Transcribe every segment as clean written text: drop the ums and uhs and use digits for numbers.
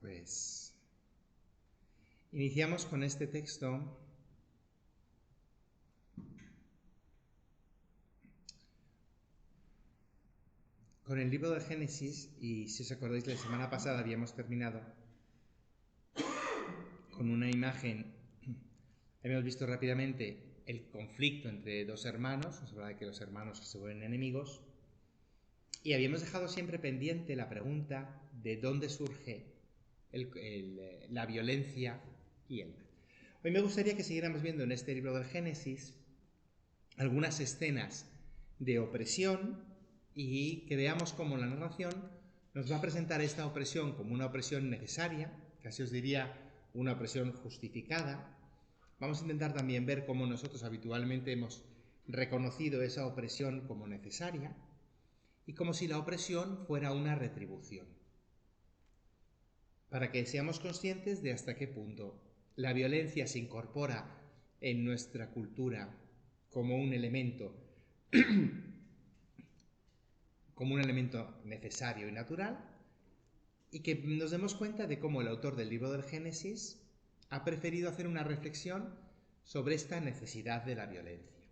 Pues iniciamos con este texto con el libro de Génesis, y si os acordáis, la semana pasada habíamos terminado con una imagen. Habíamos visto rápidamente el conflicto entre dos hermanos, nos hablaba de que los hermanos se vuelven enemigos, y habíamos dejado siempre pendiente la pregunta de dónde surge la violencia y el mal. Hoy me gustaría que siguiéramos viendo en este libro del Génesis algunas escenas de opresión y que veamos cómo la narración nos va a presentar esta opresión como una opresión necesaria, casi os diría una opresión justificada. Vamos a intentar también ver cómo nosotros habitualmente hemos reconocido esa opresión como necesaria y como si la opresión fuera una retribución, para que seamos conscientes de hasta qué punto la violencia se incorpora en nuestra cultura como un elemento necesario y natural, y que nos demos cuenta de cómo el autor del libro del Génesis ha preferido hacer una reflexión sobre esta necesidad de la violencia.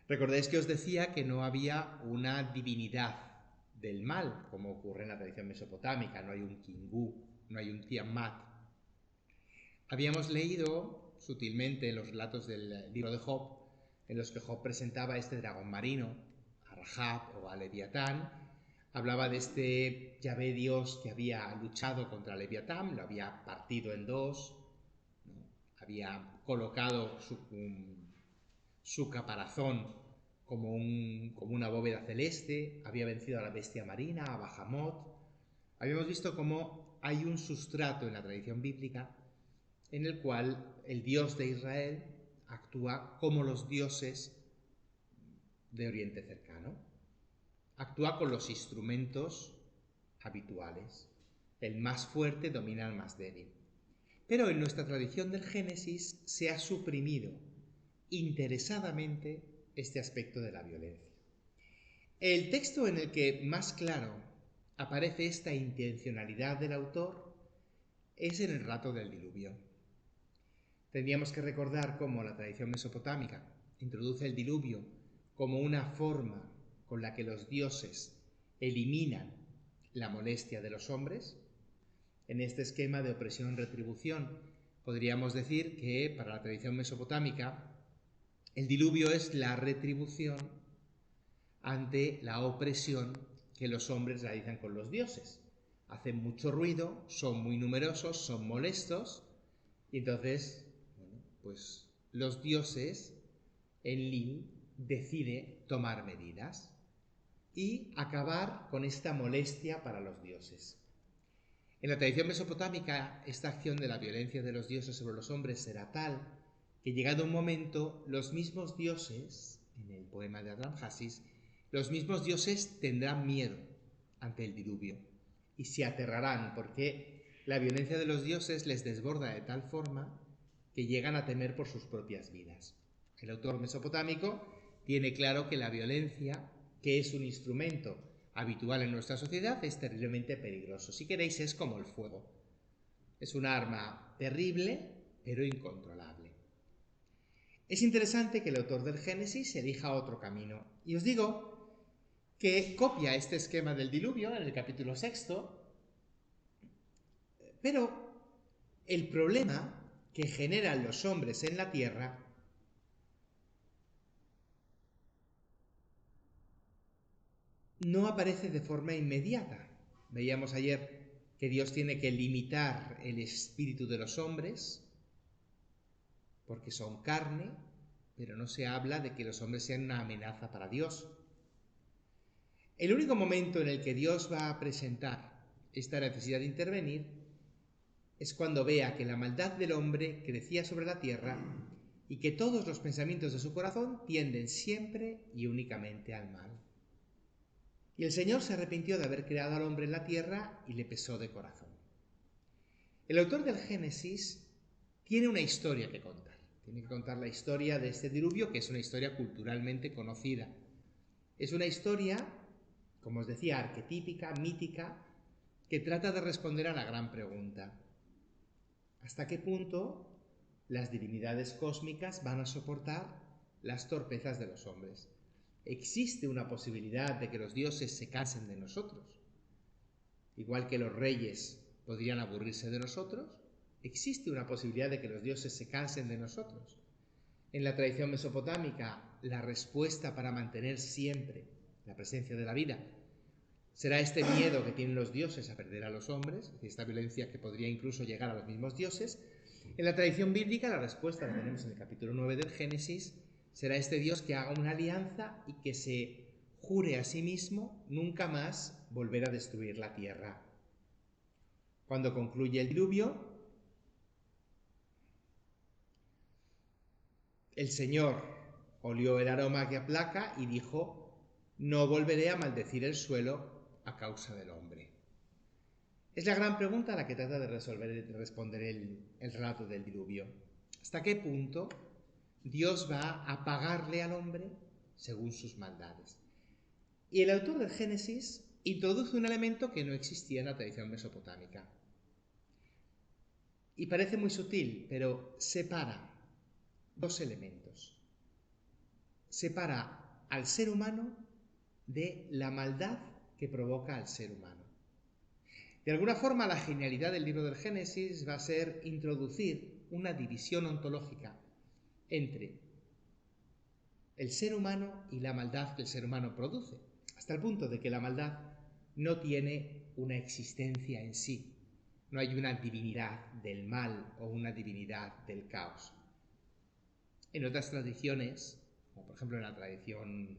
Recordáis que os decía que no había una divinidad del mal, como ocurre en la tradición mesopotámica, no hay un Kingu, no hay un Tiamat. Habíamos leído sutilmente en los relatos del libro de Job, en los que Job presentaba a este dragón marino, a Rahab o a Leviatán. Hablaba de este Yahvé Dios que había luchado contra Leviatán, lo había partido en dos, ¿no? Había colocado su caparazón como una bóveda celeste, había vencido a la bestia marina, a Bahamot. Habíamos visto cómo hay un sustrato en la tradición bíblica en el cual el Dios de Israel actúa como los dioses de Oriente Cercano. Actúa con los instrumentos habituales. El más fuerte domina al más débil. Pero en nuestra tradición del Génesis se ha suprimido interesadamente este aspecto de la violencia. El texto en el que más claro aparece esta intencionalidad del autor es en el relato del diluvio. Tendríamos que recordar cómo la tradición mesopotámica introduce el diluvio como una forma con la que los dioses eliminan la molestia de los hombres. En este esquema de opresión-retribución podríamos decir que para la tradición mesopotámica el diluvio es la retribución ante la opresión que los hombres realizan con los dioses. Hacen mucho ruido, son muy numerosos, son molestos, y entonces, pues los dioses, Enlil decide tomar medidas y acabar con esta molestia para los dioses. En la tradición mesopotámica, esta acción de la violencia de los dioses sobre los hombres será tal que, llegado un momento, los mismos dioses, en el poema de Adramhasis, los mismos dioses tendrán miedo ante el diluvio y se aterrarán, porque la violencia de los dioses les desborda de tal forma que llegan a temer por sus propias vidas. El autor mesopotámico tiene claro que la violencia, que es un instrumento habitual en nuestra sociedad, es terriblemente peligroso. Si queréis, es como el fuego. Es un arma terrible, pero incontrolable. Es interesante que el autor del Génesis elija otro camino. Y os digo que copia este esquema del diluvio en el capítulo 6, pero el problema que generan los hombres en la tierra no aparece de forma inmediata. Veíamos ayer que Dios tiene que limitar el espíritu de los hombres porque son carne, pero no se habla de que los hombres sean una amenaza para Dios. El único momento en el que Dios va a presentar esta necesidad de intervenir es cuando vea que la maldad del hombre crecía sobre la tierra y que todos los pensamientos de su corazón tienden siempre y únicamente al mal. Y el Señor se arrepintió de haber creado al hombre en la tierra y le pesó de corazón. El autor del Génesis tiene una historia que contar. Tiene que contar la historia de este diluvio, que es una historia culturalmente conocida. Es una historia, como os decía, arquetípica, mítica, que trata de responder a la gran pregunta: ¿hasta qué punto las divinidades cósmicas van a soportar las torpezas de los hombres? ¿Existe una posibilidad de que los dioses se cansen de nosotros? Igual que los reyes podrían aburrirse de nosotros, ¿existe una posibilidad de que los dioses se cansen de nosotros? En la tradición mesopotámica, la respuesta para mantener siempre la presencia de la vida será este miedo que tienen los dioses a perder a los hombres, es decir, esta violencia que podría incluso llegar a los mismos dioses. En la tradición bíblica, la respuesta la tenemos en el capítulo 9 del Génesis, será este Dios que haga una alianza y que se jure a sí mismo nunca más volver a destruir la tierra. Cuando concluye el diluvio, el Señor olió el aroma que aplaca y dijo: no volveré a maldecir el suelo a causa del hombre. Es la gran pregunta a la que trata de responder el relato del diluvio. ¿Hasta qué punto Dios va a pagarle al hombre según sus maldades? Y el autor del Génesis introduce un elemento que no existía en la tradición mesopotámica. Y parece muy sutil, pero separa dos elementos. Separa al ser humano de la maldad que provoca al ser humano. De alguna forma, la genialidad del libro del Génesis va a ser introducir una división ontológica entre el ser humano y la maldad que el ser humano produce, hasta el punto de que la maldad no tiene una existencia en sí. No hay una divinidad del mal o una divinidad del caos. En otras tradiciones, como por ejemplo en la tradición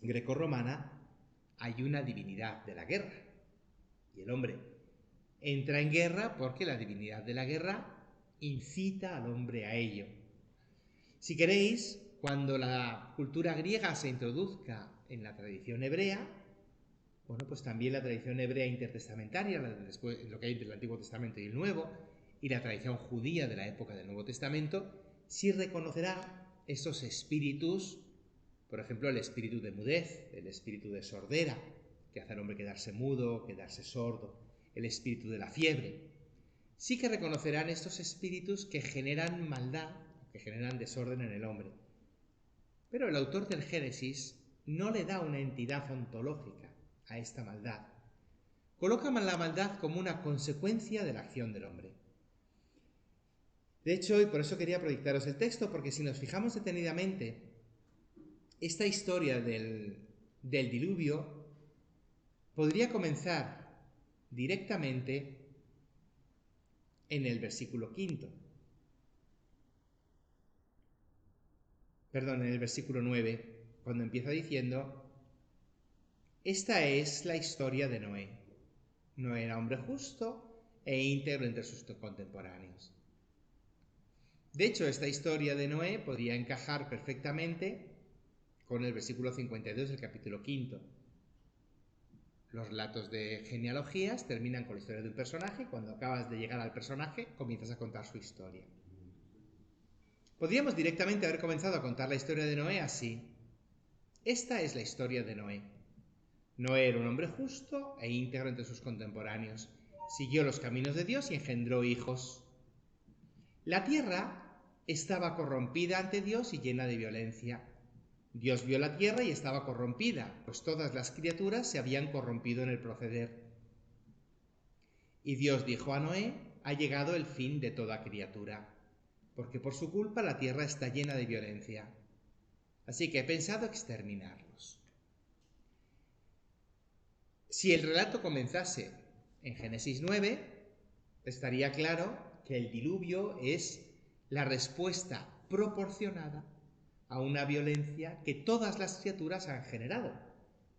grecorromana, hay una divinidad de la guerra. Y el hombre entra en guerra porque la divinidad de la guerra incita al hombre a ello. Si queréis, cuando la cultura griega se introduzca en la tradición hebrea, bueno, pues también la tradición hebrea intertestamentaria, lo que hay del Antiguo Testamento y el Nuevo, y la tradición judía de la época del Nuevo Testamento, sí reconocerá esos espíritus, por ejemplo, el espíritu de mudez, el espíritu de sordera, que hace al hombre quedarse mudo, quedarse sordo, el espíritu de la fiebre. Sí que reconocerán estos espíritus que generan maldad, que generan desorden en el hombre. Pero el autor del Génesis no le da una entidad ontológica a esta maldad. Coloca la maldad como una consecuencia de la acción del hombre. De hecho, y por eso quería proyectaros el texto, porque si nos fijamos detenidamente, esta historia del diluvio podría comenzar directamente en el versículo 5. En el versículo 9, cuando empieza diciendo: esta es la historia de Noé. Noé era hombre justo e íntegro entre sus contemporáneos. De hecho, esta historia de Noé podría encajar perfectamente con el versículo 52 del capítulo 5. Los relatos de genealogías terminan con la historia de un personaje y cuando acabas de llegar al personaje comienzas a contar su historia. Podríamos directamente haber comenzado a contar la historia de Noé así. Esta es la historia de Noé. Noé era un hombre justo e íntegro entre sus contemporáneos. Siguió los caminos de Dios y engendró hijos. La tierra estaba corrompida ante Dios y llena de violencia. Dios vio la tierra y estaba corrompida, pues todas las criaturas se habían corrompido en el proceder. Y Dios dijo a Noé: ha llegado el fin de toda criatura, porque por su culpa la tierra está llena de violencia. Así que he pensado exterminarlos. Si el relato comenzase en Génesis 9, estaría claro que el diluvio es la respuesta proporcionada a una violencia que todas las criaturas han generado.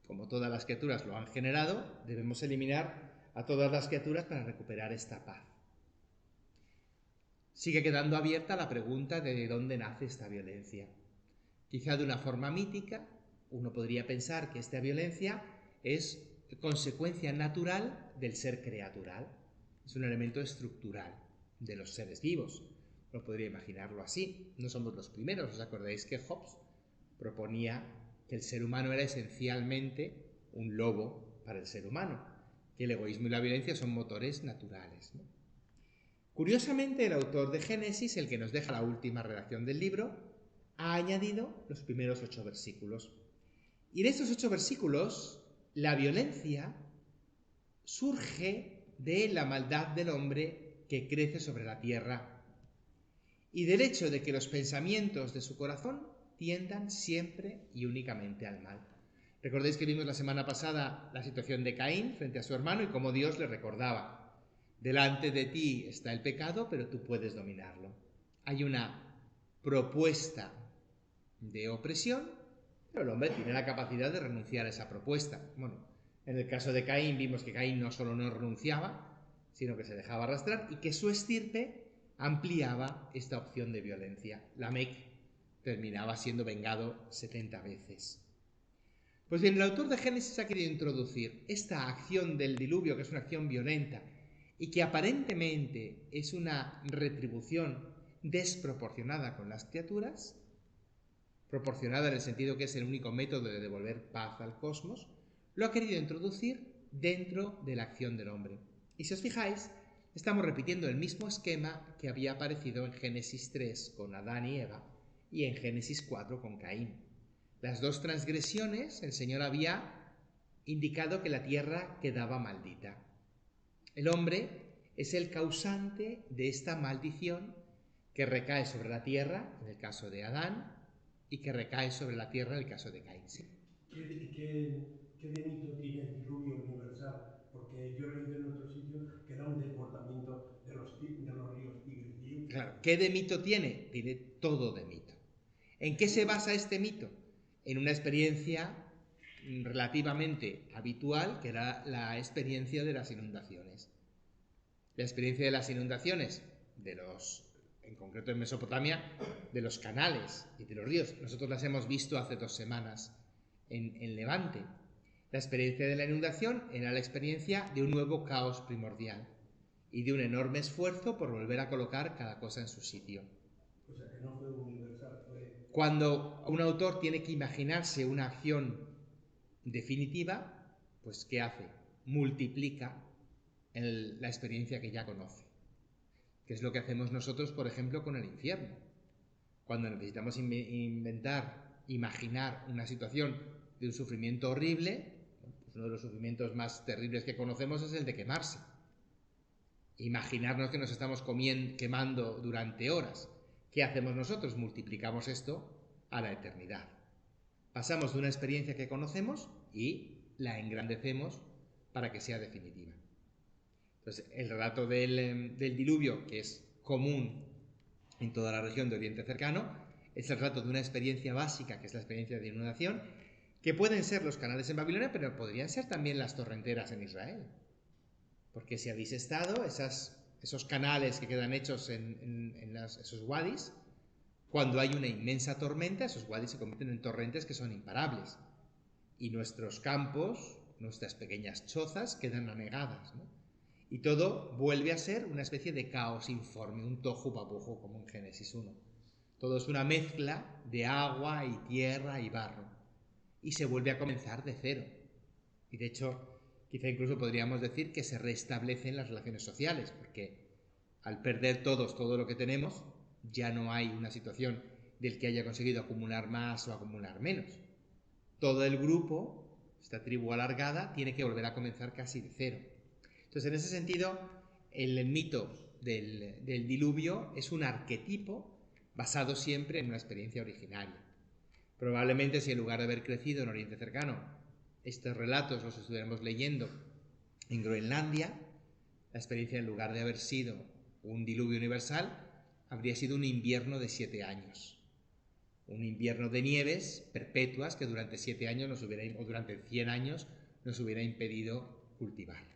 Como todas las criaturas lo han generado, debemos eliminar a todas las criaturas para recuperar esta paz. Sigue quedando abierta la pregunta de dónde nace esta violencia. Quizá de una forma mítica, uno podría pensar que esta violencia es consecuencia natural del ser creatural. Es un elemento estructural de los seres vivos. Uno podría imaginarlo así. No somos los primeros. ¿Os acordáis que Hobbes proponía que el ser humano era esencialmente un lobo para el ser humano? que el egoísmo y la violencia son motores naturales, ¿no? Curiosamente, el autor de Génesis, el que nos deja la última redacción del libro, ha añadido los primeros 8 versículos. Y en estos 8 versículos, la violencia surge de la maldad del hombre que crece sobre la tierra y del hecho de que los pensamientos de su corazón tiendan siempre y únicamente al mal. Recordéis que vimos la semana pasada la situación de Caín frente a su hermano y cómo Dios le recordaba: delante de ti está el pecado, pero tú puedes dominarlo. Hay una propuesta de opresión, pero el hombre tiene la capacidad de renunciar a esa propuesta. Bueno, en el caso de Caín vimos que Caín no solo no renunciaba, sino que se dejaba arrastrar y que su estirpe ampliaba esta opción de violencia. Lamec terminaba siendo vengado 70 veces. Pues bien, el autor de Génesis ha querido introducir esta acción del diluvio, que es una acción violenta y que aparentemente es una retribución desproporcionada con las criaturas, proporcionada en el sentido que es el único método de devolver paz al cosmos, lo ha querido introducir dentro de la acción del hombre. Y si os fijáis, estamos repitiendo el mismo esquema que había aparecido en Génesis 3 con Adán y Eva y en Génesis 4 con Caín. Las dos transgresiones, el Señor había indicado que la tierra quedaba maldita. El hombre es el causante de esta maldición que recae sobre la tierra, en el caso de Adán, y que recae sobre la tierra en el caso de Caín. ¿Qué de mito tiene el diluvio universal? Porque yo he leído en otro sitio que era un desbordamiento de los ríos Tigris y Claro, Éufrates. ¿qué de mito tiene? Tiene todo de mito. ¿En qué se basa este mito? En una experiencia relativamente habitual, que era la experiencia de las inundaciones. La experiencia de las inundaciones, en concreto en Mesopotamia, de los canales y de los ríos. Nosotros las hemos visto hace 2 semanas en Levante. La experiencia de la inundación era la experiencia de un nuevo caos primordial y de un enorme esfuerzo por volver a colocar cada cosa en su sitio. O sea, que no fue universal, fue... Cuando un autor tiene que imaginarse una acción definitiva, pues ¿qué hace? Multiplica la experiencia que ya conoce, que es lo que hacemos nosotros, por ejemplo, con el infierno. Cuando necesitamos imaginar una situación de un sufrimiento horrible, pues uno de los sufrimientos más terribles que conocemos es el de quemarse. Imaginarnos que nos estamos quemando durante horas. ¿Qué hacemos nosotros? Multiplicamos esto a la eternidad. Pasamos de una experiencia que conocemos y la engrandecemos para que sea definitiva. Entonces, el relato del diluvio, que es común en toda la región de Oriente Cercano, es el relato de una experiencia básica, que es la experiencia de inundación, que pueden ser los canales en Babilonia, pero podrían ser también las torrenteras en Israel. Porque si habéis estado, esos canales que quedan hechos en esos wadis, cuando hay una inmensa tormenta, esos wadis se convierten en torrentes que son imparables. Y nuestros campos, nuestras pequeñas chozas, quedan anegadas, ¿no? Y todo vuelve a ser una especie de caos informe, un tohu babujo, como en Génesis 1. Todo es una mezcla de agua y tierra y barro. Y se vuelve a comenzar de cero. Y de hecho, quizá incluso podríamos decir que se restablecen las relaciones sociales, porque al perder todos todo lo que tenemos, ya no hay una situación del que haya conseguido acumular más o acumular menos. Todo el grupo, esta tribu alargada, tiene que volver a comenzar casi de cero. Entonces, en ese sentido, el mito del diluvio es un arquetipo basado siempre en una experiencia originaria. Probablemente si en lugar de haber crecido en Oriente Cercano, estos relatos los estuviéramos leyendo en Groenlandia, la experiencia en lugar de haber sido un diluvio universal, habría sido un invierno de 7 años. Un invierno de nieves perpetuas que durante 7 años o durante 100 años nos hubiera impedido cultivar.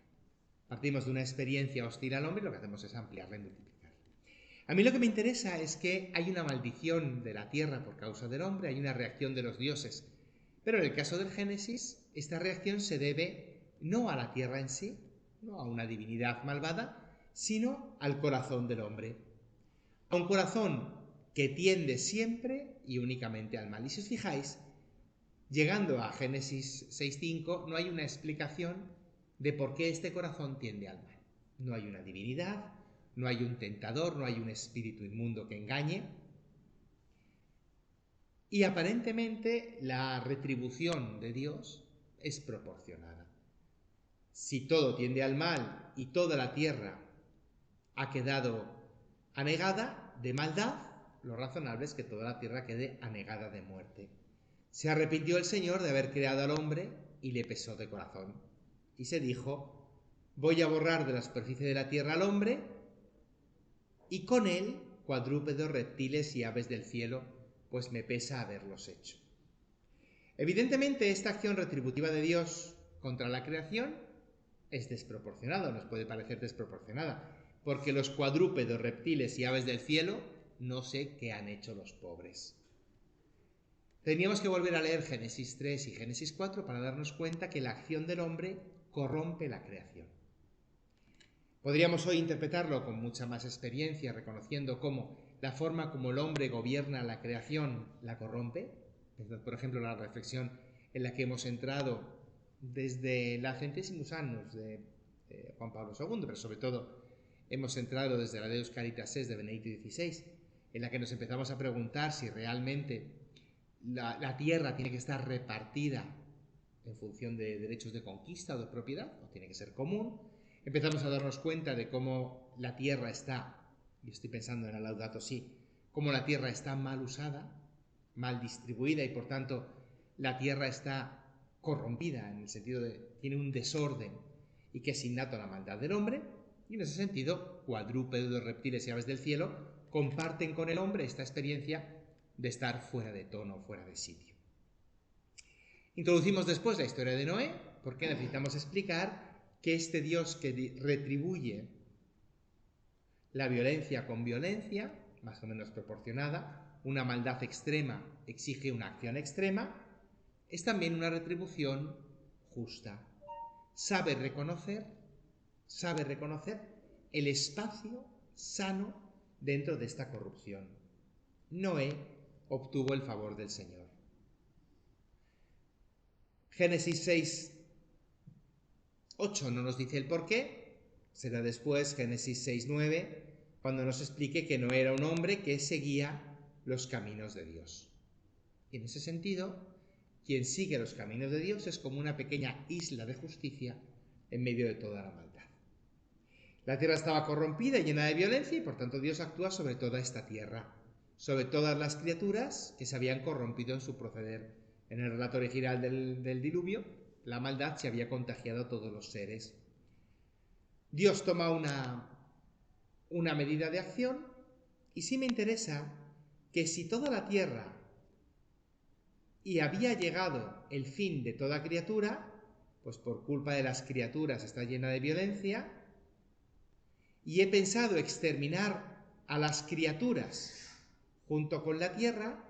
Partimos de una experiencia hostil al hombre y lo que hacemos es ampliarla y multiplicarla. A mí lo que me interesa es que hay una maldición de la tierra por causa del hombre, hay una reacción de los dioses, pero en el caso del Génesis, esta reacción se debe no a la tierra en sí, no a una divinidad malvada, sino al corazón del hombre. A un corazón que tiende siempre y únicamente al mal. Y si os fijáis, llegando a Génesis 6.5, no hay una explicación de por qué este corazón tiende al mal. No hay una divinidad, no hay un tentador, no hay un espíritu inmundo que engañe. Y aparentemente la retribución de Dios es proporcionada. Si todo tiende al mal y toda la tierra ha quedado anegada de maldad, lo razonable es que toda la tierra quede anegada de muerte. Se arrepintió el Señor de haber creado al hombre y le pesó de corazón. Y se dijo: voy a borrar de la superficie de la tierra al hombre, y con él cuadrúpedos, reptiles y aves del cielo, pues me pesa haberlos hecho. Evidentemente, esta acción retributiva de Dios contra la creación es desproporcionada, nos puede parecer desproporcionada, porque los cuadrúpedos, reptiles y aves del cielo no sé qué han hecho los pobres. Teníamos que volver a leer Génesis 3 y Génesis 4 para darnos cuenta que la acción del hombre corrompe la creación. Podríamos hoy interpretarlo con mucha más experiencia, reconociendo cómo la forma como el hombre gobierna la creación la corrompe. Por ejemplo, la reflexión en la que hemos entrado desde la Centésimos Annus de Juan Pablo II, pero sobre todo hemos entrado desde la Deus Caritas Es de Benedicto XVI, en la que nos empezamos a preguntar si realmente la tierra tiene que estar repartida en función de derechos de conquista o de propiedad, o tiene que ser común. Empezamos a darnos cuenta de cómo la tierra está, y estoy pensando en el Laudato Si, cómo la tierra está mal usada, mal distribuida, y por tanto la tierra está corrompida, en el sentido de tiene un desorden y que es innato a la maldad del hombre. Y en ese sentido, cuadrúpedos, reptiles y aves del cielo comparten con el hombre esta experiencia de estar fuera de tono, fuera de sitio. Introducimos después la historia de Noé, porque necesitamos explicar que este Dios que retribuye la violencia con violencia, más o menos proporcionada, una maldad extrema exige una acción extrema, es también una retribución justa. Sabe reconocer el espacio sano dentro de esta corrupción. Noé obtuvo el favor del Señor. Génesis 6, 8 no nos dice el por qué, será después Génesis 6, 9, cuando nos explique que Noé era un hombre que seguía los caminos de Dios. Y en ese sentido, quien sigue los caminos de Dios es como una pequeña isla de justicia en medio de toda la maldad. La tierra estaba corrompida y llena de violencia, y por tanto Dios actúa sobre toda esta tierra, sobre todas las criaturas que se habían corrompido en su proceder. En el relato original del diluvio, la maldad se había contagiado a todos los seres. Dios toma una medida de acción, y sí me interesa que si toda la tierra y había llegado el fin de toda criatura, pues por culpa de las criaturas está llena de violencia, y he pensado exterminar a las criaturas junto con la tierra,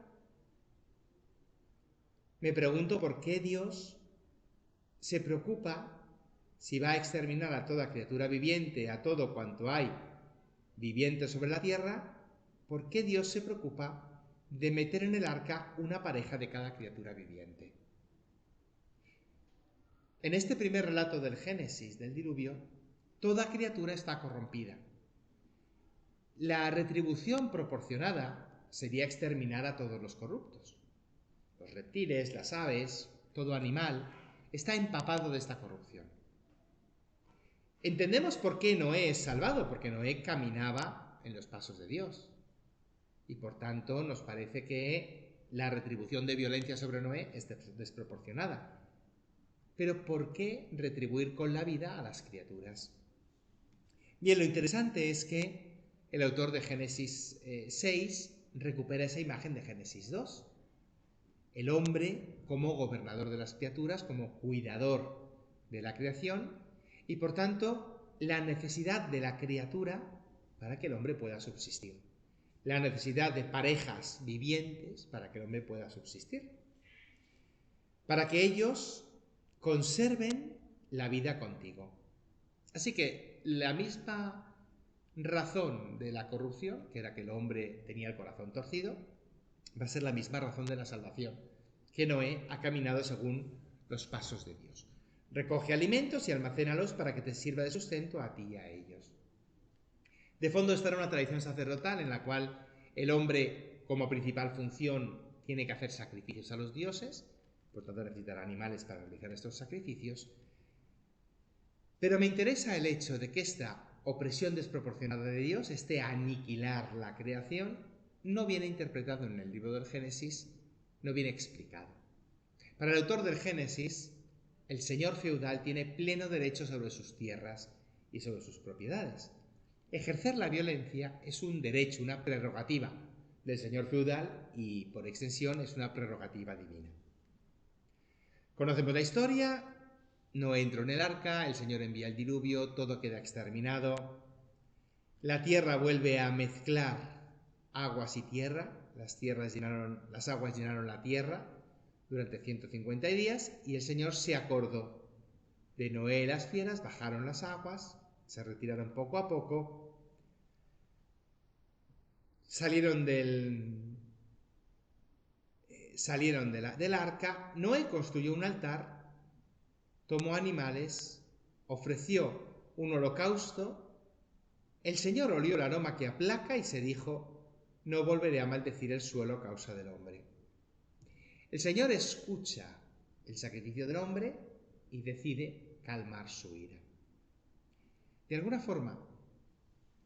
me pregunto por qué Dios se preocupa, si va a exterminar a toda criatura viviente, a todo cuanto hay viviente sobre la tierra, ¿por qué Dios se preocupa de meter en el arca una pareja de cada criatura viviente? En este primer relato del Génesis, del diluvio, toda criatura está corrompida. La retribución proporcionada sería exterminar a todos los corruptos. Los reptiles, las aves, todo animal está empapado de esta corrupción. Entendemos por qué Noé es salvado, porque Noé caminaba en los pasos de Dios. Y por tanto nos parece que la retribución de violencia sobre Noé es desproporcionada. Pero ¿por qué retribuir con la vida a las criaturas? Bien, lo interesante es que el autor de Génesis 6 recupera esa imagen de Génesis 2. El hombre como gobernador de las criaturas, como cuidador de la creación, y por tanto la necesidad de la criatura para que el hombre pueda subsistir. La necesidad de parejas vivientes para que el hombre pueda subsistir. Para que ellos conserven la vida contigo. Así que la misma razón de la corrupción, que era que el hombre tenía el corazón torcido, va a ser la misma razón de la salvación, que Noé ha caminado según los pasos de Dios. Recoge alimentos y almacénalos para que te sirva de sustento a ti y a ellos. De fondo está una tradición sacerdotal en la cual el hombre, como principal función, tiene que hacer sacrificios a los dioses, por tanto necesitará animales para realizar estos sacrificios. Pero me interesa el hecho de que esta opresión desproporcionada de Dios, este aniquilar la creación, no viene interpretado en el libro del Génesis, no viene explicado. Para el autor del Génesis, el señor feudal tiene pleno derecho sobre sus tierras y sobre sus propiedades. Ejercer la violencia es un derecho, una prerrogativa del señor feudal y, por extensión, es una prerrogativa divina. Conocemos la historia. Noé entró en el arca, el Señor envía el diluvio, todo queda exterminado. La tierra vuelve a mezclar aguas y tierra. Las aguas llenaron la tierra durante 150 días y el Señor se acordó de Noé y las fieras, bajaron las aguas, se retiraron poco a poco, salieron del arca. Noé construyó un altar, tomó animales, ofreció un holocausto. El Señor olió el aroma que aplaca y se dijo: no volveré a maldecir el suelo a causa del hombre. El Señor escucha el sacrificio del hombre y decide calmar su ira. De alguna forma,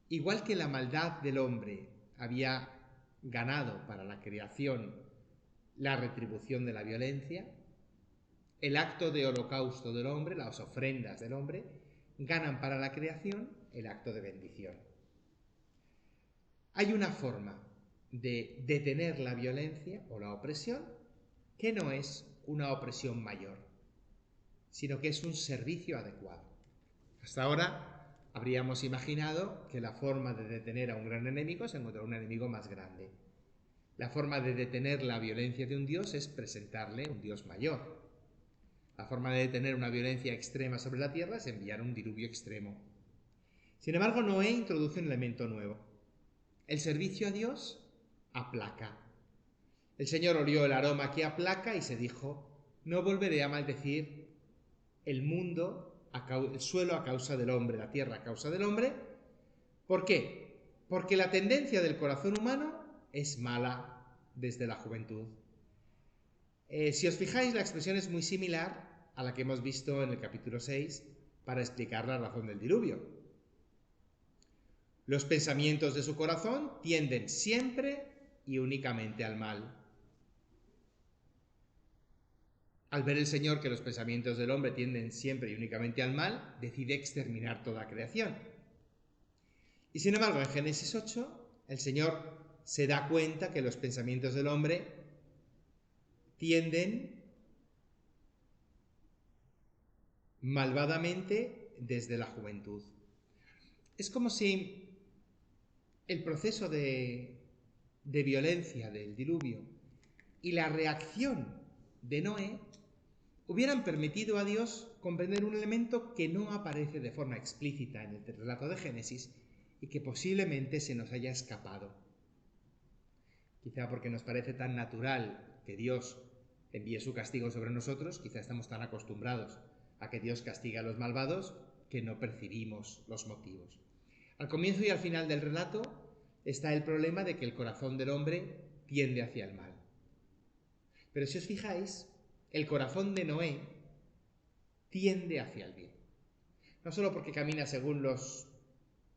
igual que la maldad del hombre había ganado para la creación la retribución de la violencia, el acto de holocausto del hombre, las ofrendas del hombre, ganan para la creación el acto de bendición. Hay una forma de detener la violencia o la opresión que no es una opresión mayor, sino que es un servicio adecuado. Hasta ahora habríamos imaginado que la forma de detener a un gran enemigo es encontrar un enemigo más grande. La forma de detener la violencia de un dios es presentarle un dios mayor. La forma de detener una violencia extrema sobre la tierra es enviar un diluvio extremo. Sin embargo, Noé introduce un elemento nuevo. El servicio a Dios aplaca. El Señor olió el aroma que aplaca y se dijo: no volveré a maldecir el mundo, el suelo a causa del hombre, la tierra a causa del hombre. ¿Por qué? Porque la tendencia del corazón humano es mala desde la juventud. Si os fijáis, la expresión es muy similar a la que hemos visto en el capítulo 6 para explicar la razón del diluvio. Los pensamientos de su corazón tienden siempre y únicamente al mal. Al ver el Señor que los pensamientos del hombre tienden siempre y únicamente al mal, decide exterminar toda creación. Y sin embargo, en Génesis 8, el Señor se da cuenta que los pensamientos del hombre tienden malvadamente desde la juventud. Es como si el proceso de violencia del diluvio y la reacción de Noé hubieran permitido a Dios comprender un elemento que no aparece de forma explícita en el relato de Génesis y que posiblemente se nos haya escapado. Quizá porque nos parece tan natural que Dios envíe su castigo sobre nosotros, quizá estamos tan acostumbrados a que Dios castiga a los malvados que no percibimos los motivos. Al comienzo y al final del relato está el problema de que el corazón del hombre tiende hacia el mal. Pero si os fijáis, el corazón de Noé tiende hacia el bien. No solo porque camina según los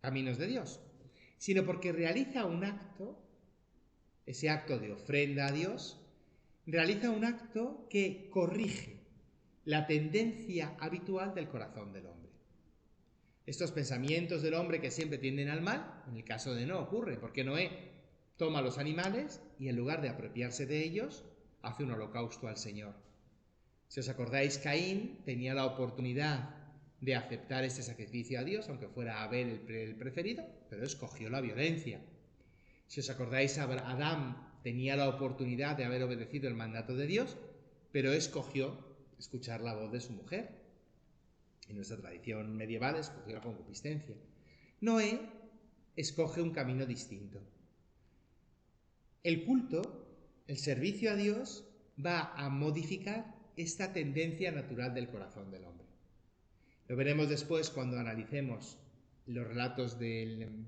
caminos de Dios, sino porque realiza un acto, ese acto de ofrenda a Dios, realiza un acto que corrige la tendencia habitual del corazón del hombre. Estos pensamientos del hombre que siempre tienden al mal, en el caso de Noé ocurre, porque Noé toma los animales y en lugar de apropiarse de ellos, hace un holocausto al Señor. Si os acordáis, Caín tenía la oportunidad de aceptar este sacrificio a Dios, aunque fuera Abel el preferido, pero escogió la violencia. Si os acordáis, Adán tenía la oportunidad de haber obedecido el mandato de Dios, pero escogió escuchar la voz de su mujer. En nuestra tradición medieval escogió la concupiscencia. Noé escoge un camino distinto. El culto, el servicio a Dios, va a modificar esta tendencia natural del corazón del hombre. Lo veremos después cuando analicemos los relatos del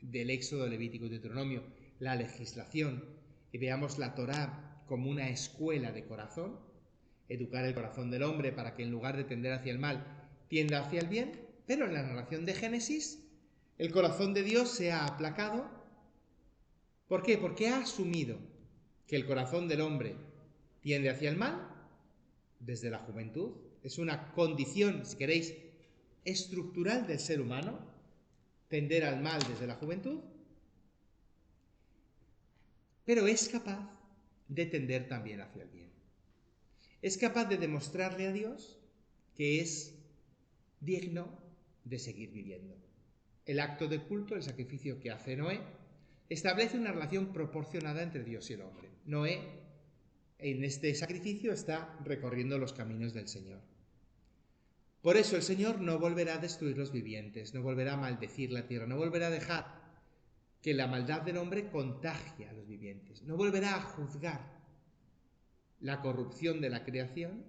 Éxodo, Levítico y Deuteronomio, la legislación, y veamos la Torá como una escuela de corazón, educar el corazón del hombre para que en lugar de tender hacia el mal, tienda hacia el bien, pero en la narración de Génesis, el corazón de Dios se ha aplacado. ¿Por qué? Porque ha asumido que el corazón del hombre tiende hacia el mal desde la juventud. Es una condición, si queréis, estructural del ser humano, tender al mal desde la juventud, pero es capaz de tender también hacia el bien. Es capaz de demostrarle a Dios que es digno de seguir viviendo. El acto de culto, el sacrificio que hace Noé, establece una relación proporcionada entre Dios y el hombre. Noé, en este sacrificio, está recorriendo los caminos del Señor. Por eso el Señor no volverá a destruir los vivientes, no volverá a maldecir la tierra, no volverá a dejar que la maldad del hombre contagie a los vivientes, no volverá a juzgar la corrupción de la creación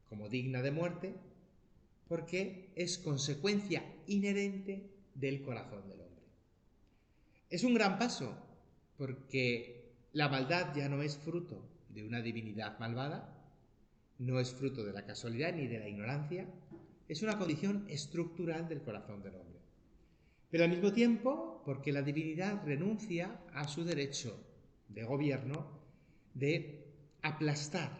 como digna de muerte, porque es consecuencia inherente del corazón del hombre. Es un gran paso, porque la maldad ya no es fruto de una divinidad malvada, no es fruto de la casualidad ni de la ignorancia, es una condición estructural del corazón del hombre. Pero al mismo tiempo, porque la divinidad renuncia a su derecho de gobierno de aplastar,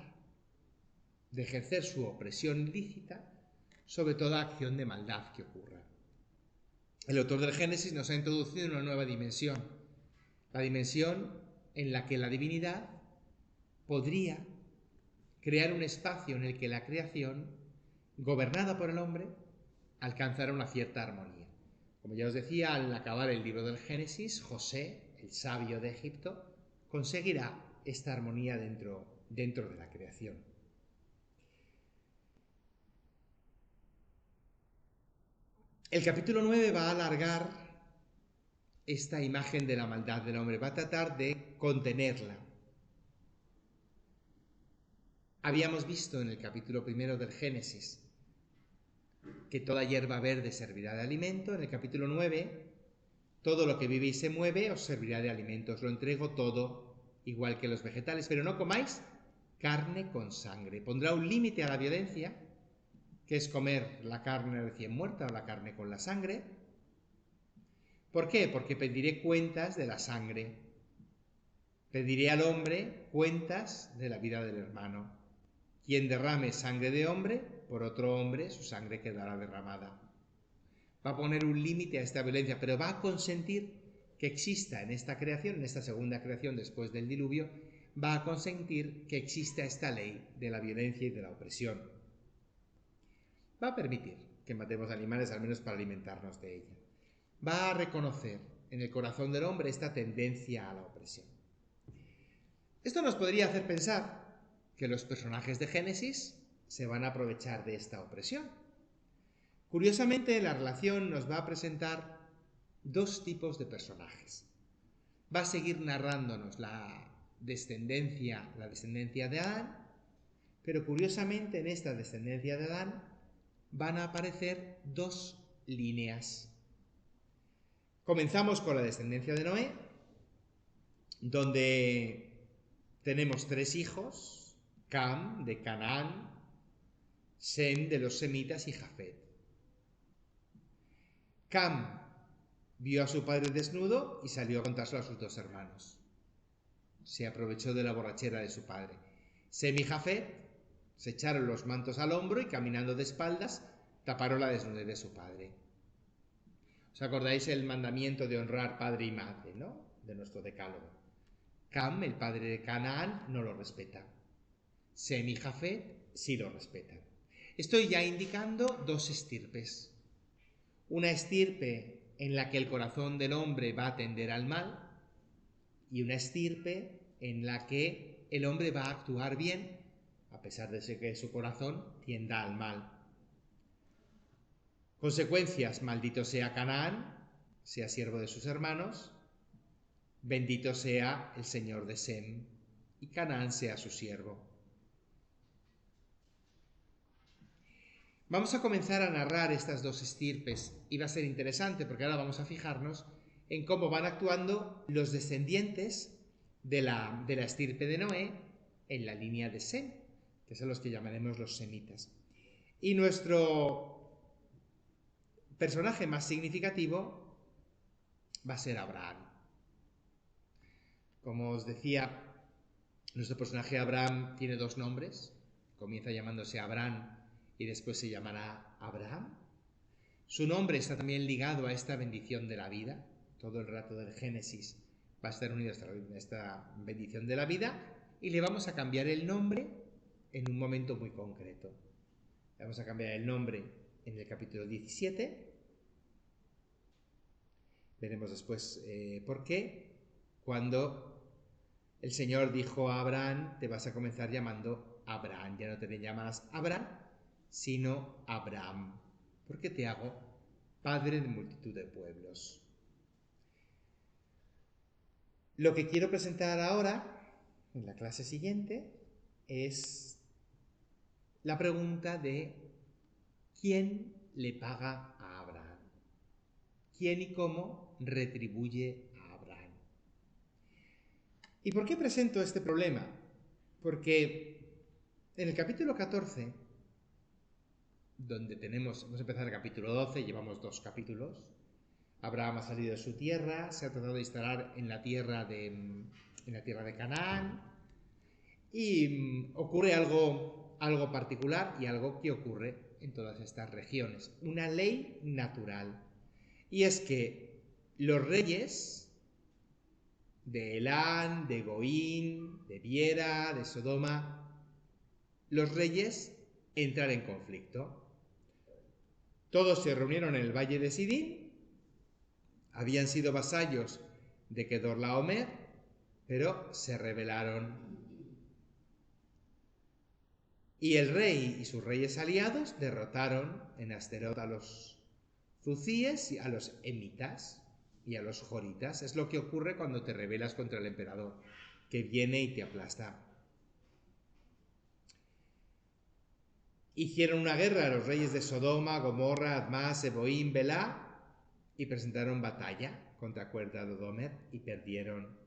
de ejercer su opresión ilícita sobre toda acción de maldad que ocurra. El autor del Génesis nos ha introducido una nueva dimensión, la dimensión en la que la divinidad podría crear un espacio en el que la creación, gobernada por el hombre, alcanzara una cierta armonía. Como ya os decía, al acabar el libro del Génesis, José, el sabio de Egipto, conseguirá esta armonía dentro de la creación. El capítulo 9 va a alargar esta imagen de la maldad del hombre, va a tratar de contenerla. Habíamos visto en el capítulo 1 del Génesis que toda hierba verde servirá de alimento. En el capítulo 9, todo lo que vive y se mueve os servirá de alimento. Os lo entrego todo, igual que los vegetales, pero no comáis carne con sangre. Pondrá un límite a la violencia, que es comer la carne recién muerta o la carne con la sangre. ¿Por qué? Porque pediré cuentas de la sangre. Pediré al hombre cuentas de la vida del hermano. Quien derrame sangre de hombre, por otro hombre su sangre quedará derramada. Va a poner un límite a esta violencia, pero va a consentir que exista en esta creación, en esta segunda creación después del diluvio, va a consentir que exista esta ley de la violencia y de la opresión. Va a permitir que matemos animales, al menos para alimentarnos de ella. Va a reconocer en el corazón del hombre esta tendencia a la opresión. Esto nos podría hacer pensar que los personajes de Génesis se van a aprovechar de esta opresión. Curiosamente, la relación nos va a presentar dos tipos de personajes. Va a seguir narrándonos la descendencia de Adán, pero curiosamente en esta descendencia de Adán van a aparecer dos líneas. Comenzamos con la descendencia de Noé, donde tenemos tres hijos: Cam, de Canaán, Sem, de los semitas, y Jafet. Cam vio a su padre desnudo y salió a contárselo a sus dos hermanos. Se aprovechó de la borrachera de su padre. Sem y Jafet se echaron los mantos al hombro y, caminando de espaldas, taparon la desnudez de su padre. ¿Os acordáis el mandamiento de honrar padre y madre, ¿no?, de nuestro decálogo? Cam, el padre de Canaán, no lo respeta. Sem y Jafet sí lo respetan. Estoy ya indicando dos estirpes. Una estirpe en la que el corazón del hombre va a tender al mal, y una estirpe en la que el hombre va a actuar bien, a pesar de que su corazón tienda al mal. Consecuencias: maldito sea Canaán, sea siervo de sus hermanos; bendito sea el Señor de Sem, y Canaán sea su siervo. Vamos a comenzar a narrar estas dos estirpes y va a ser interesante porque ahora vamos a fijarnos en cómo van actuando los descendientes de la estirpe de Noé en la línea de Sem, que son los que llamaremos los semitas. Y nuestro personaje más significativo va a ser Abraham. Como os decía, nuestro personaje Abraham tiene dos nombres. Comienza llamándose Abraham y después se llamará Abraham. Su nombre está también ligado a esta bendición de la vida. Todo el rato del Génesis va a estar unido a esta bendición de la vida y le vamos a cambiar el nombre en un momento muy concreto. Le vamos a cambiar el nombre en el capítulo 17. Veremos después por qué. Cuando el Señor dijo a Abraham, te vas a comenzar llamando Abraham. Ya no te llamas Abraham, sino Abraham, porque te hago padre de multitud de pueblos. Lo que quiero presentar ahora, en la clase siguiente, es la pregunta de ¿quién le paga a Abraham? ¿Quién y cómo retribuye a Abraham? ¿Y por qué presento este problema? Porque en el capítulo 14, donde vamos a empezar el capítulo 12, llevamos 2 capítulos. Abraham ha salido de su tierra, se ha tratado de instalar en la tierra de Canaán y ocurre algo particular y algo que ocurre en todas estas regiones. Una ley natural. Y es que los reyes de Elán, de Goín, de Viera, de Sodoma, los reyes entran en conflicto. Todos se reunieron en el valle de Sidín, habían sido vasallos de Kedorlaomer, pero se rebelaron. Y el rey y sus reyes aliados derrotaron en Asterot a los zucíes, y a los emitas y a los joritas. Es lo que ocurre cuando te rebelas contra el emperador, que viene y te aplasta. Hicieron una guerra a los reyes de Sodoma, Gomorra, Admá, Seboim, Belá, y presentaron batalla contra Kedorlaomer y perdieron.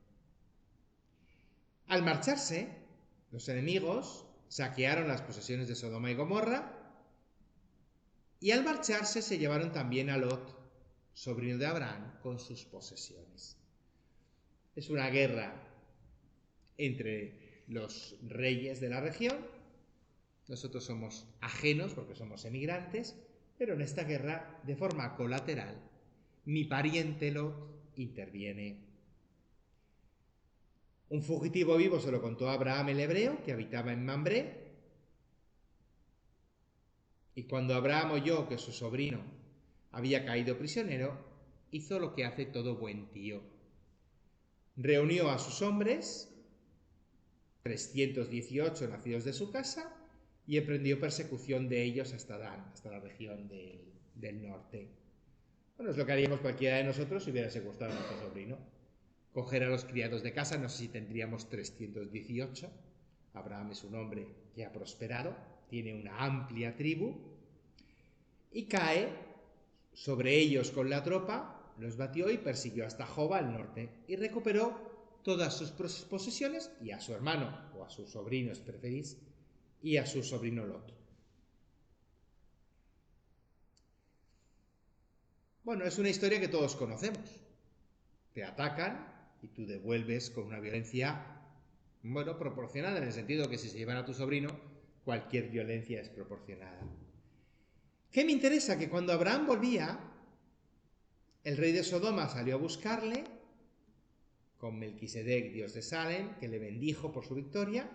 Al marcharse, los enemigos saquearon las posesiones de Sodoma y Gomorra, y al marcharse se llevaron también a Lot, sobrino de Abraham, con sus posesiones. Es una guerra entre los reyes de la región. Nosotros somos ajenos porque somos emigrantes, pero en esta guerra, de forma colateral, mi pariente Lot interviene. Un fugitivo vivo se lo contó a Abraham el hebreo, que habitaba en Mambré, y cuando Abraham oyó que su sobrino había caído prisionero, hizo lo que hace todo buen tío. Reunió a sus hombres, 318 nacidos de su casa, y emprendió persecución de ellos hasta Dan, hasta la región del norte. Bueno, es lo que haríamos cualquiera de nosotros si hubiera secuestrado a nuestro sobrino. Coger a los criados de casa, no sé si tendríamos 318. Abraham es un hombre que ha prosperado, tiene una amplia tribu, y cae sobre ellos con la tropa, los batió y persiguió hasta Joba al norte, y recuperó todas sus posesiones y a su hermano, o a su sobrino si preferís, y a su sobrino Lot. Bueno, es una historia que todos conocemos. Te atacan y tú devuelves con una violencia, bueno, proporcionada, en el sentido que si se llevan a tu sobrino, cualquier violencia es proporcionada. ¿Qué me interesa? Que cuando Abraham volvía, el rey de Sodoma salió a buscarle, con Melquisedec, dios de Salem, que le bendijo por su victoria.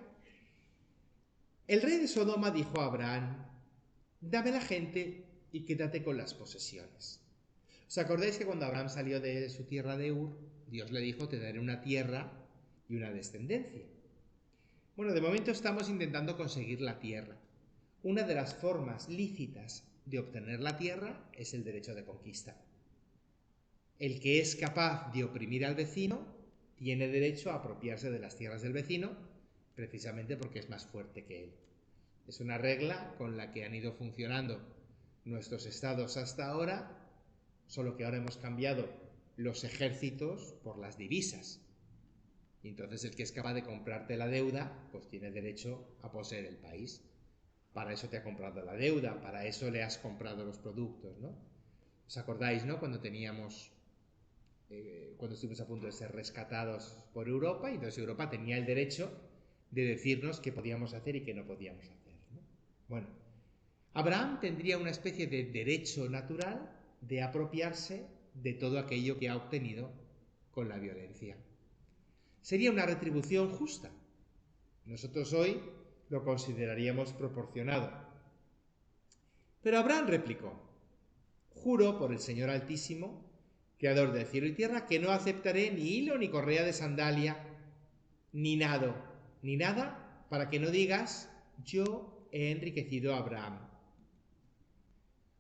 El rey de Sodoma dijo a Abraham, dame la gente y quédate con las posesiones. ¿Os acordáis que cuando Abraham salió de su tierra de Ur, Dios le dijo, te daré una tierra y una descendencia? Bueno, de momento estamos intentando conseguir la tierra. Una de las formas lícitas de obtener la tierra es el derecho de conquista. El que es capaz de oprimir al vecino tiene derecho a apropiarse de las tierras del vecino, precisamente porque es más fuerte que él. Es una regla con la que han ido funcionando nuestros estados hasta ahora, solo que ahora hemos cambiado los ejércitos por las divisas. Y entonces el que es capaz de comprarte la deuda, pues tiene derecho a poseer el país. Para eso te ha comprado la deuda, para eso le has comprado los productos, ¿no? ¿Os acordáis, no? Cuando estuvimos a punto de ser rescatados por Europa, y entonces Europa tenía el derecho de decirnos qué podíamos hacer y qué no podíamos hacer, ¿no? Bueno, Abraham tendría una especie de derecho natural de apropiarse de todo aquello que ha obtenido con la violencia. Sería una retribución justa. Nosotros hoy lo consideraríamos proporcionado. Pero Abraham replicó: juro por el Señor Altísimo, Creador del cielo y tierra, que no aceptaré ni hilo ni correa de sandalia, ni nada, para que no digas: yo he enriquecido a Abraham.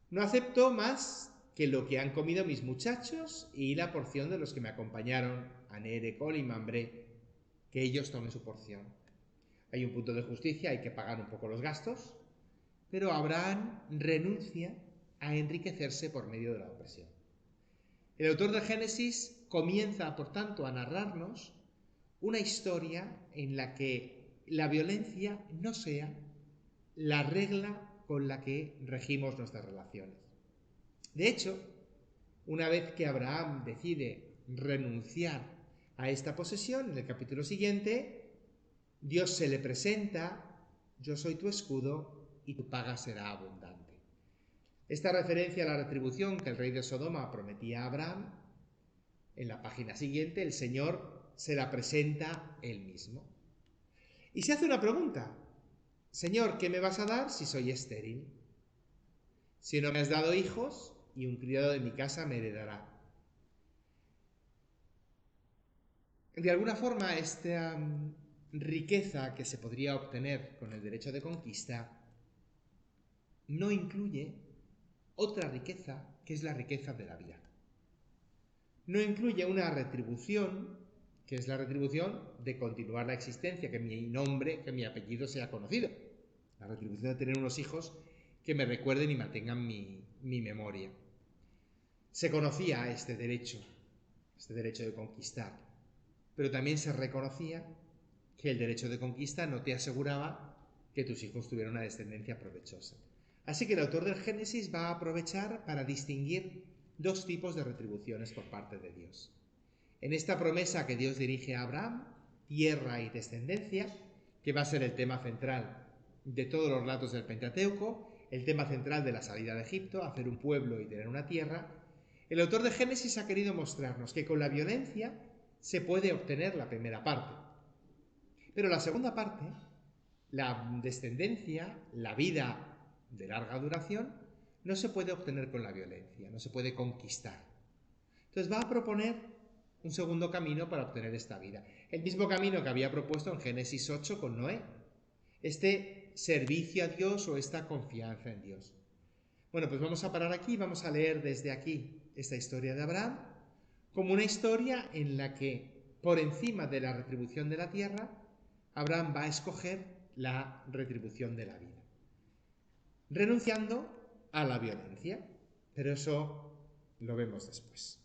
No acepto más que lo que han comido mis muchachos y la porción de los que me acompañaron, Aner, Ecol y Mambré, que ellos tomen su porción. Hay un punto de justicia, hay que pagar un poco los gastos, pero Abraham renuncia a enriquecerse por medio de la opresión. El autor de Génesis comienza, por tanto, a narrarnos una historia en la que la violencia no sea la regla con la que regimos nuestras relaciones. De hecho, una vez que Abraham decide renunciar a esta posesión, en el capítulo siguiente, Dios se le presenta: yo soy tu escudo y tu paga será abundante. Esta referencia a la retribución que el rey de Sodoma prometía a Abraham, en la página siguiente el Señor se la presenta él mismo. Y se hace una pregunta: Señor, ¿qué me vas a dar si soy estéril? Si no me has dado hijos, y un criado de mi casa me heredará. De alguna forma, esta riqueza que se podría obtener con el derecho de conquista no incluye otra riqueza, que es la riqueza de la vida. No incluye una retribución, que es la retribución de continuar la existencia, que mi nombre, que mi apellido sea conocido. La retribución de tener unos hijos que me recuerden y mantengan mi memoria. Se conocía este derecho de conquistar, pero también se reconocía que el derecho de conquista no te aseguraba que tus hijos tuvieran una descendencia provechosa. Así que el autor del Génesis va a aprovechar para distinguir dos tipos de retribuciones por parte de Dios. En esta promesa que Dios dirige a Abraham, tierra y descendencia, que va a ser el tema central de todos los relatos del Pentateuco, el tema central de la salida de Egipto, hacer un pueblo y tener una tierra, el autor de Génesis ha querido mostrarnos que con la violencia se puede obtener la primera parte. Pero la segunda parte, la descendencia, la vida de larga duración, no se puede obtener con la violencia, no se puede conquistar. Entonces va a proponer un segundo camino para obtener esta vida. El mismo camino que había propuesto en Génesis 8 con Noé. Este servicio a Dios o esta confianza en Dios. Bueno, pues vamos a parar aquí, vamos a leer desde aquí esta historia de Abraham como una historia en la que, por encima de la retribución de la tierra, Abraham va a escoger la retribución de la vida, renunciando a la violencia. Pero eso lo vemos después.